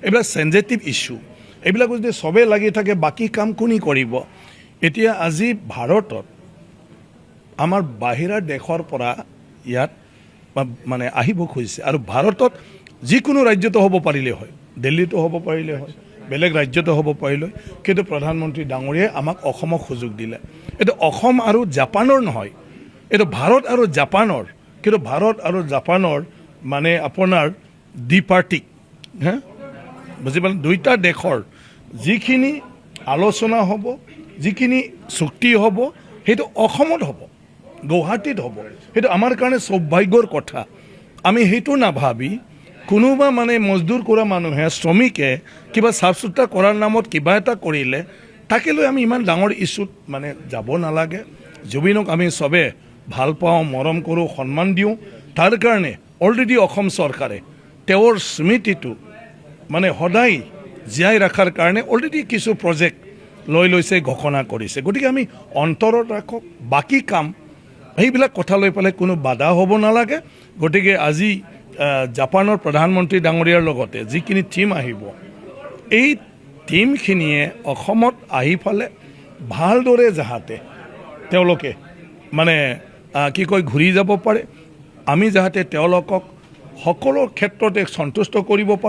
এইবিলাক সেনজিটিভ ইস্যু এইবিলাক যদি সবেই লাগি থাকে বাকী কাম কোনে কৰিব এতিয়া আজি ভাৰতত আমাৰ বাহিৰা দেশৰ পৰা ইয়াত মানে আহিব খুজিছে আৰু ভাৰতত যিকোনো ৰাজ্যতো হ'ব পাৰিলে হয় দিল্লীতো হ'ব পাৰিলে হয় বেলেগ ৰাজ্যতো হ'ব পাৰিলে কিন্তু প্ৰধানমন্ত্ৰী ডাঙৰীয়াই আমাক অসমক সুযোগ দিলে এইটো অসম আৰু জাপানৰ নহয় এইটো ভাৰত আৰু জাপানৰ কিন্তু ভাৰত আৰু জাপানৰ মানে আপোনাৰ দ্বিপাৰ্টিক হা বুজি পালে দুইটা দেশৰ যিখিনি আলোচনা হ'ব যিখিনি চুক্তি হ'ব সেইটো অসমত হ'ব গুৱাহাটীত হ'ব সেইটো আমাৰ কাৰণে সৌভাগ্যৰ কথা আমি সেইটো নাভাবি কোনোবা মানে মজদুৰ কৰা মানুহে শ্ৰমিকে কিবা চাফ চুতৰা কৰাৰ নামত কিবা এটা কৰিলে তাকে লৈ আমি ইমান ডাঙৰ ইস্যুত মানে যাব নালাগে জুবিনক আমি চবে ভাল পাওঁ মৰম কৰোঁ সন্মান দিওঁ তাৰ কাৰণে অলৰেডি অসম চৰকাৰে তেওঁৰ স্মৃতিটো মানে সদায় জীয়াই ৰখাৰ কাৰণে অলৰেডি কিছু প্ৰজেক্ট লৈ লৈছে ঘোষণা কৰিছে গতিকে আমি অন্তৰত ৰাখক বাকী কাম সেইবিলাক কথা লৈ পেলাই কোনো বাধা হ'ব নালাগে গতিকে আজি জাপানৰ প্ৰধানমন্ত্ৰী ডাঙৰীয়াৰ লগতে যিখিনি টীম আহিব এই টীমখিনিয়ে অসমত আহি ফালে ভালদৰে যাহাতে তেওঁলোকে মানে কি কয় ঘূৰি যাব পাৰে আমি যাহাতে তেওঁলোকক সকলো ক্ষেত্ৰতে সন্তুষ্ট কৰিব পাৰোঁ